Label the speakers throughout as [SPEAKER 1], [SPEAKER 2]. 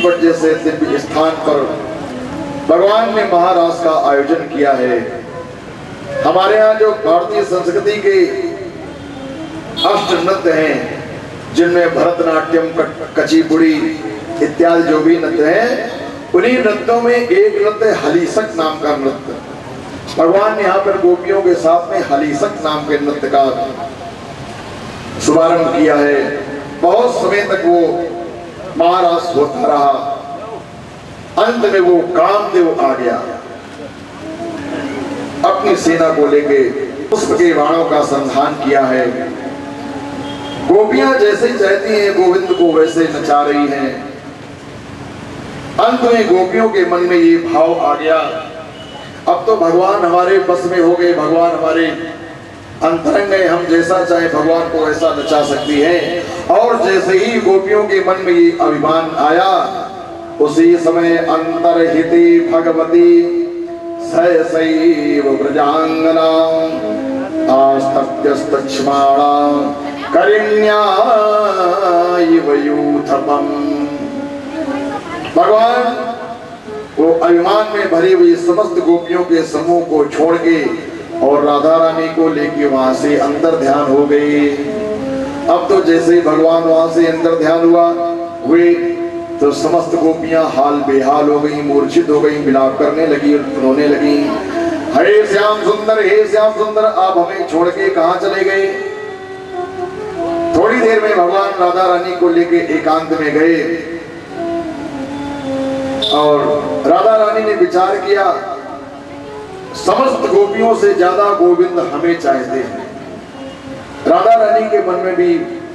[SPEAKER 1] But जैसे दिव्य स्थान पर भगवान ने महारास का आयोजन किया है। हमारे यहाँ जो भारतीय संस्कृति के अष्ट नृत्य हैं, जिनमें भरतनाट्यम, कचिपुड़ी इत्यादि जो भी नृत्य हैं, उन्हीं नृत्यों में एक नृत्य हलीसक नाम का नृत्य। भगवान ने यहाँ पर गोपियों के साथ में हलीसक नाम के नृत्य का शुभारंभ किया है। बहुत समय तक वो महारास होता रहा। अंत में वो कामदेव आ गया, अपनी सेना को लेके पुष्प के बाणों का संधान किया है। गोपियां जैसे चाहती हैं गोविंद को वैसे नचा रही हैं। अंत में गोपियों के मन में ये भाव आ गया, अब तो भगवान हमारे बस में हो गए, भगवान हमारे अंतरंग है, हम जैसा चाहे भगवान को वैसा नचा सकती हैं। और जैसे ही गोपियों के मन में ये अभिमान आया, उसी समय अंतर्हिति भगवती सहसैव व्रजांगना आस्तप्यस्तक्ष्माणा करिण्या इव यूथपम। भगवान वो अभिमान में भरी हुई समस्त गोपियों के समूह को छोड़ के और राधा रानी को लेके वहां से अंदर ध्यान हो गए। अब तो जैसे ही भगवान वहां से अंदर ध्यान हुए तो समस्त गोपियां हाल बेहाल हो गई, मूर्छित हो गई, विलाप करने लगी, रोने लगी। हे श्याम सुंदर, हे श्याम सुंदर, आप हमें छोड़ के कहां चले गए। थोड़ी देर में भगवान राधा रानी को लेके एकांत में गए और राधा रानी ने विचार किया, समस्त गोपियों से ज्यादा गोविंद हमें चाहते हैं। राधा रानी के मन में भी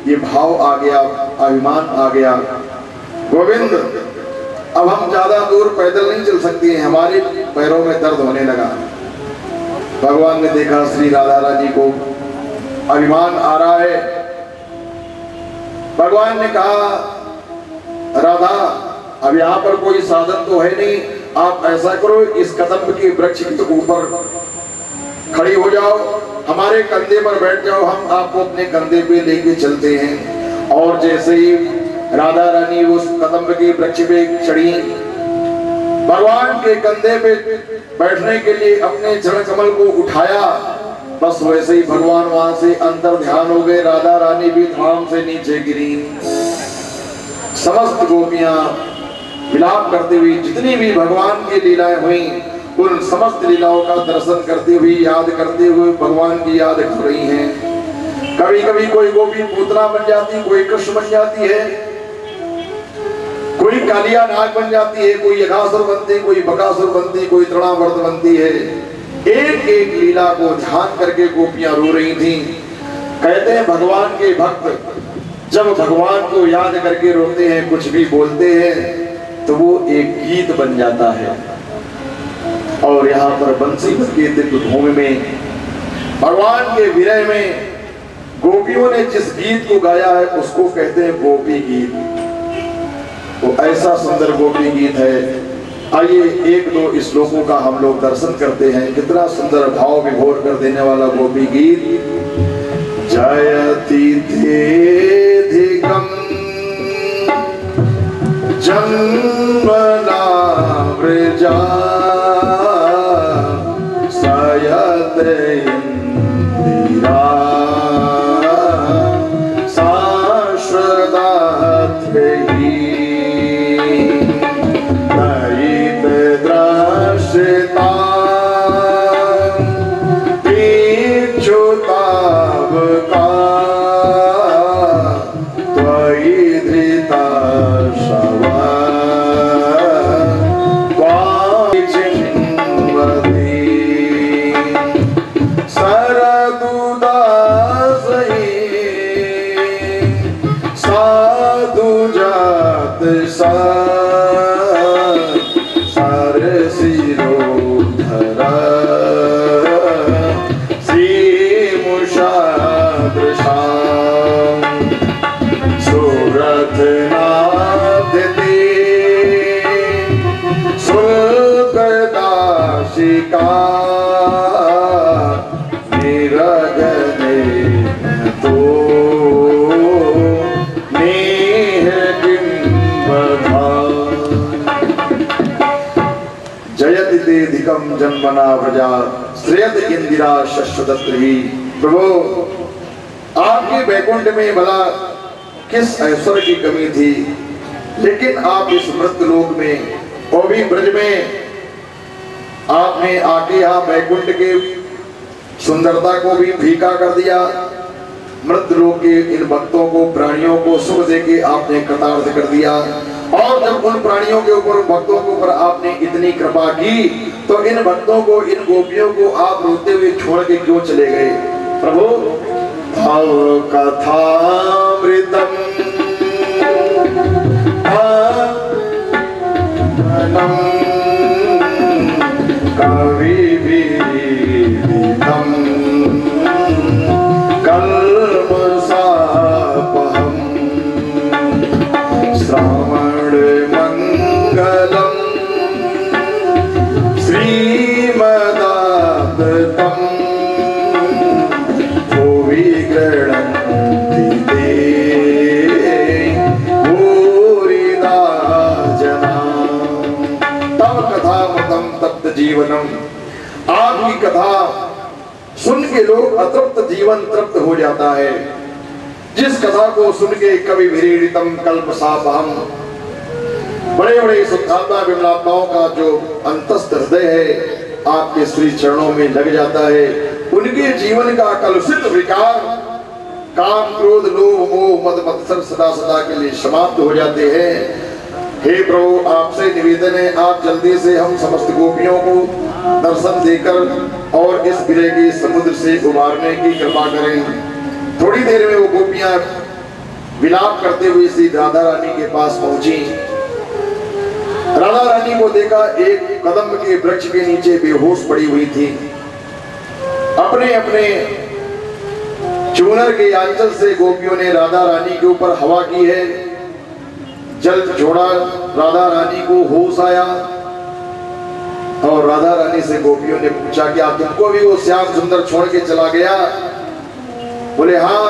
[SPEAKER 1] ये भाव आ गया, अभिमान आ गया, गोविंद अब हम ज्यादा दूर पैदल नहीं चल सकती हैं, हमारे पैरों में दर्द होने लगा। भगवान ने देखा श्री राधा रानी को अभिमान आ रहा है। भगवान ने कहा, राधा अब यहाँ पर कोई साधन तो है नहीं, आप ऐसा करो, इस कदम्ब के वृक्ष के ऊपर खड़ी हो जाओ, हमारे कंधे पर बैठ जाओ, हम आपको अपने कंधे पे लेके चलते हैं। और जैसे ही राधा रानी उस कदम्ब के वृक्ष पे चढ़ी, भगवान के कंधे पे बैठने के लिए अपने चरण कमल को उठाया, बस वैसे ही भगवान वहां से अंतर ध्यान हो गए। राधा रानी भी धाम से नीचे गिरी। समस्त गोपियां विलाप करती हुई, जितनी भी भगवान की लीलाएं हुई, उन समस्त लीलाओं का दर्शन करती हुई, याद करते हुए भगवान की याद कर रही हैं। कभी कभी कोई गोपी पूतना बन जाती, कोई कृष्ण बन जाती है, कोई कालिया नाग बन जाती है, कोई यगासुर बनती, कोई बकासुर बनती, कोई तृणावर्त बनती है। एक एक लीला को ध्यान करके गोपियां रो रही थी। कहते हैं भगवान के भक्त जब भगवान को याद करके रोते हैं, कुछ भी बोलते हैं, तो वो एक गीत बन जाता है। और यहाँ पर बंसी के दिव्य भूमि में भगवान के विरह में गोपियों ने जिस गीत को गाया है, उसको कहते हैं गोपी गीत। वो ऐसा सुंदर गोपी गीत है। आइए एक दो श्लोकों का हम लोग दर्शन करते हैं। कितना सुंदर भाव विभोर कर देने वाला गोपी गीत। जयति तेधिकं जन्मना व्रजा सयत इंदिरा अधिकम जन्मना प्रजा श्रेयत इंदिरा शश्वतत्री। प्रभु आपके वैकुंठ में भला किस ऐश्वर्य की कमी थी, लेकिन आप इस मृत्यु लोक में और भी ब्रज में आपने आके यहाँ वैकुंठ के सुंदरता को भी फीका कर दिया। मृत्यु लोक के इन भक्तों को, प्राणियों को सुख देके आपने कृतार्थ कर दिया। और जब उन प्राणियों के ऊपर, भक्तों के ऊपर आपने इतनी कृपा की, तो इन भक्तों को, इन गोपियों को आप रोते हुए छोड़ के क्यों चले गए? प्रभु भाव कथामृतम श्रावण मंगलम श्रीमदातम भुवि गृह्णन्ति ते भूरिदा जना। तव कथामृतम तप्त जीवनम। आपकी कथा सुन के लोग अतृप्त जीवन तृप्त हो जाता है। जिस कथा को सुन के कवि विरीडितम कल्पसापहम, बड़े बड़े शुद्धात्मा विमलात्माओं का जो अंतस्थ हृदय है आपके श्री चरणों में लग जाता है, उनके जीवन का कलुषित विकार, काम क्रोध लोभ मोह मद मत्सर सदा सदा के लिए समाप्त हो जाते हैं। हे प्रभु आपसे निवेदन है, आप जल्दी से हम समस्त गोपियों को दर्शन देकर और इस विरह के समुद्र से उबारने की कृपा करें। थोड़ी देर में वो गोपियां विलाप करते हुए श्री राधा रानी के पास पहुंची। राधा रानी को देखा, एक कदम के वृक्ष के नीचे बेहोश पड़ी हुई थी। अपने अपने चूनर के आंचल से गोपियों ने राधा रानी के ऊपर हवा की है, जल छोड़ा, राधा रानी को होश आया और राधा रानी से गोपियों ने पूछा कि आप तुमको भी वो श्याम सुंदर छोड़ के चला गया? बोले हाँ।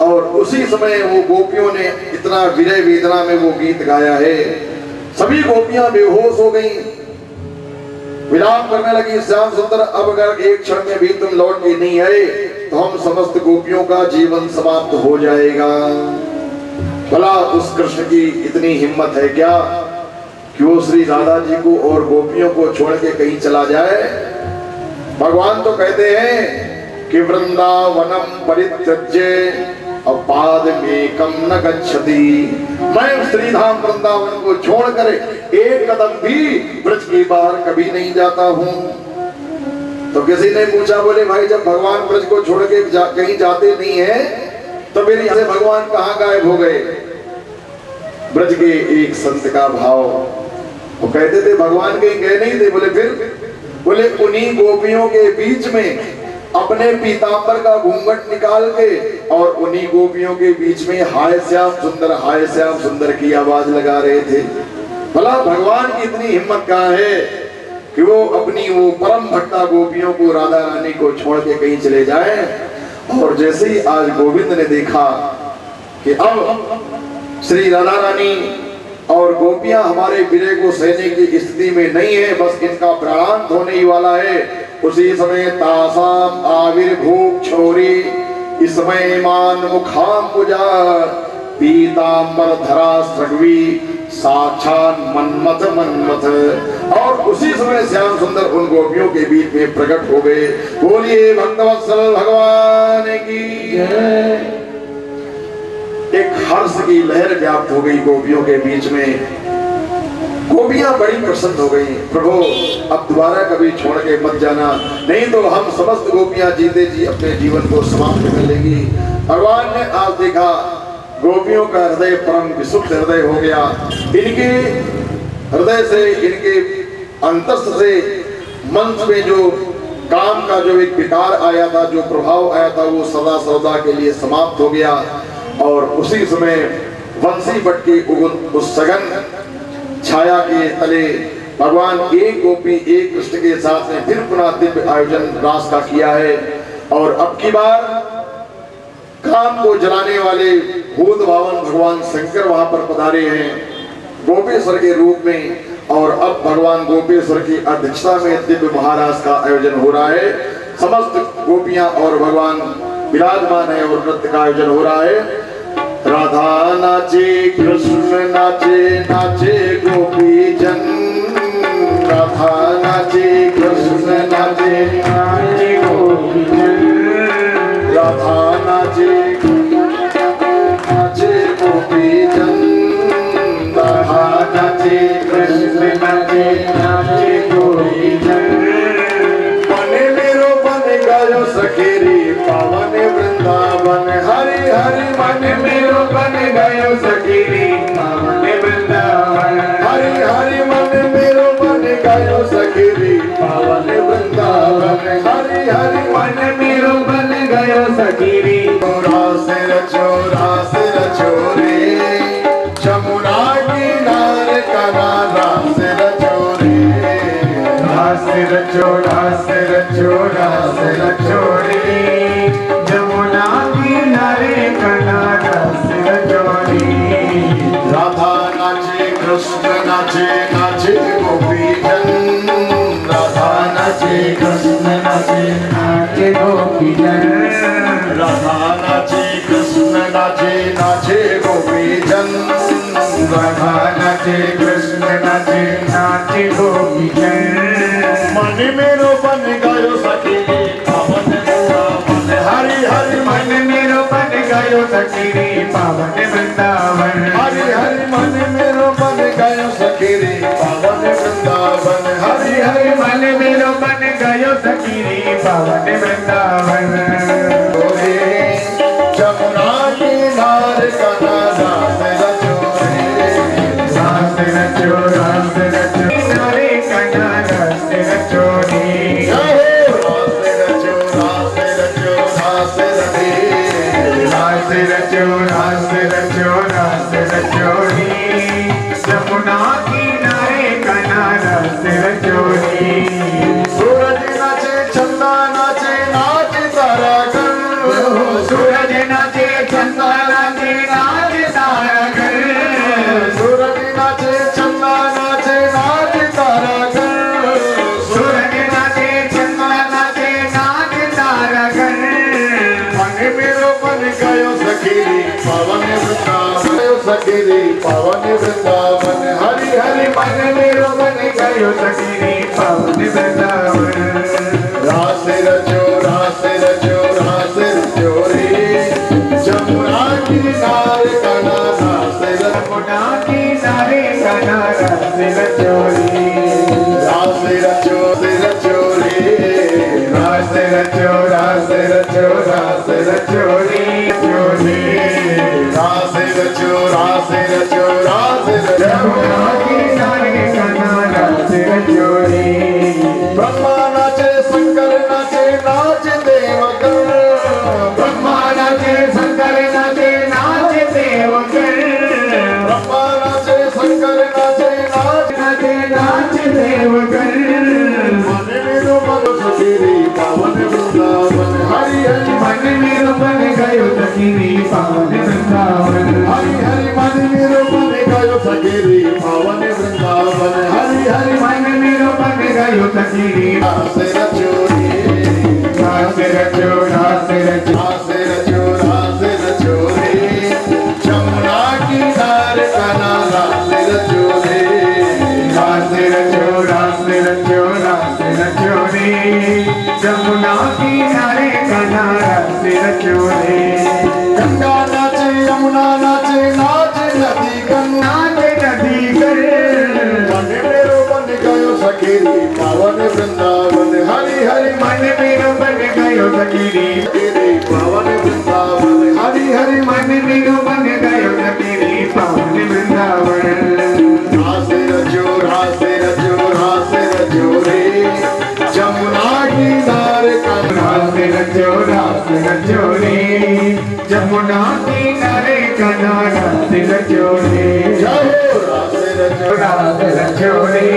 [SPEAKER 1] और उसी समय वो गोपियों ने इतना विरह वेदना में वो गीत गाया है। सभी गोपियां बेहोश हो गईं, विलाप करने लगी, श्याम सुंदर अब अगर एक क्षण में भी तुम लौट के नहीं आए तो हम समस्त गोपियों का जीवन समाप्त हो जाएगा। भला उस कृष्ण की इतनी हिम्मत है क्या कि वो श्री राधा जी को और गोपियों को छोड़ के कहीं चला जाए? भगवान तो कहते हैं कि वृंदावनम परित्यज्य अपादमेकं न गच्छति। मैं श्रीधाम वृंदावन को छोड़कर एक कदम भी ब्रज के बाहर कभी नहीं जाता हूँ। तो किसी ने पूछा, बोले भाई जब भगवान ब्रज को छोड़ के कहीं जाते नहीं है तो फिर यहाँ से भगवान कहाँ गायब हो गए? ब्रज के एक संत का भाव, वो कहते थे भगवान कहीं गए नहीं थे। बोले फिर? बोले उन्हीं गोपियों के बीच में अपने पीतांबर का घूंघट निकाल के और उन्हीं गोपियों के बीच में हाय श्याम सुंदर की आवाज लगा रहे थे। भला भगवान की इतनी हिम्मत कहाँ है कि वो अपनी वो परम भक्ता गोपियों को, राधा रानी को छोड़ के कहीं चले जाए। और जैसे ही आज गोविंद ने देखा कि अब श्री राधा रानी और गोपियां हमारे विरह को सहने की स्थिति में नहीं है, बस इनका प्राणांत होने ही वाला है, उसी समय तासाम आविर्भूत छोरी इसमय मान मुखाम्बुजा पीतांबर धरा सृग्वी साक्षात मन्मथ। और उसी समय श्याम सुंदर उन गोपियों के बीच में प्रकट हो गए। बोलिए भक्तवत्सल भगवान की जय। एक हर्ष की लहर व्याप्त हो गई गोपियों के बीच में। गोपियां बड़ी प्रसन्न हो गई। प्रभु अब दोबारा कभी छोड़ के मत जाना, नहीं तो हम समस्त गोपियां जीते जी अपने जीवन को समाप्त कर लेंगी। भगवान ने आज देखा गोपियों का हृदय परम विशुद्ध हृदय हो गया। इनके हृदय से, इनके अंतस्थ से मंच में जो काम का जो एक विकार आया था, जो प्रभाव आया था, वो सदा सदा के लिए समाप्त हो गया। और उसी समय वंशी बट की उस सघन छाया के तले भगवान एक गोपी एक कृष्ण के साथ में फिर पुनः दिव्य आयोजन रास का किया है। और अब की बार काम को जलाने वाले भूत भावन भगवान शंकर वहां पर पधारे हैं गोपेश्वर के रूप में। और अब भगवान गोपेश्वर की अध्यक्षता में दिव्य महाराज का आयोजन हो रहा है। समस्त गोपियां और भगवान विराजमान है और नृत्य का आयोजन हो रहा है। राधा नाचे कृष्ण नाचे, नाचे गोपी जन। राधा नाचे कृष्ण नाचे, नाचे गोपी जन। राधा नाचे नाचे गोपी जन। राधा नाचे कृष्ण नाचे, नाचे गोपी जन। बने मेरो बन गयो सखेरी पावन वृंदावन। हरि हरि मन मेरो बन गयो सखेरी पावन वृंदावन। हरि हरि मन मेरो बन गयो सखेरी पावन वृंदावन। हरि हरि मन मेरो बन गयो सखेरी। चोरा सिर चोरे जमुना किनार कनारा सिर चोरे। सिर चोरा सिर चोरा सिर चोरे जमुना किनारे कनारा सिर चोरी। राधा नाचे कृष्ण नाचे, नाचे गोपी जन। राधा नाचे कृष्ण नाचे, नाचे गोपी जन। राधा नाचे कृष्ण नाचे, नाचे गोपी जन। राधा नाचे कृष्ण नाचे, नाचे गोपी जन। मन मेरो बन गयो सखी पावन वृंदावन। हरि हरि मन मेरो बन गयो सखी पावन वृंदावन। हरि हरि मन मेरो बन गयो सखी पावन वृंदावन। हरि हरि मन मेरो बन गयो सखी पावन वृंदावन। जमुना किनार कनारा सिर चोरे। सिर चोरा सिर चोरे कनारा सिर चोरी। सिर चोरा सिर चोरा सिर चोरी जमुना किनारे कनारा सिर चोरी। सूरज नाचे चंदा नाचे, नाच तारा गण। सूरज नाचे चंदा नाचे, नाच तारा गण। सूरज नाचे चंदा नाचे, नाच तारा गण। सूरज नाचे चंदा नाचे, नाच तारा गण। मन मेरो बन गयो सखी पावन वृंदावन। सखी पावन वृंदावन। हरि हरि मन मेरो बन गयो सखी पावन वृंदावन। रास रचो रास रचो रास रचोरी जमुना किनारे कनारा सिर। जमुना किनारे कनारा सिर चोरी। रास रचो सिर चोरी। रास रचो रास रचो रास रचोरी चोरी। रास रचो रास रचो रास रचो। जमुना किनारे कनारा सिर चोरी। ब्रह्मा नाचे शंकर नाचे, नाच देवगण। ब्रह्मा नाचे शंकर नाचे, नाच देवगण। ब्रह्मा नाचे शंकर नाचे, नाच नाचे नाच देवगण। मन मेरो बन सखी पावन वृंदावन। हरि हरि मन मेरो बन गयो सखी पावन वृंदावन। हरि हरि मन मेरो बन गयो सखी पावन वृंदावन। हरि हरि मन मेरो बन गयो सखी। सिर चोरी सिर चोरा सिर चोरा सिर चोरी जमुना किनारे कनारा सिर चोरी। सिर चोरा सिर चोरा सिर चोरी जमुना किनारे कनारा सिर चोरी। गंगा नाचे यमुना नाचे, नाच नदी गंगा नदी गण। मन मेरो बन गयो सखी पावन वृंदावन। हरि हरि मन मेरो बन गयो सखी पावन वृंदावन। हरि हरि मन मेरो बन गयो सखी पावन वृंदावन। रास रचो रास रचो रास रचोरे जमुना किनारे कनारा सिर रचो रास रचोरे जमुना किनारे कनारा सिर चोरे। रास रचो रास रचोरे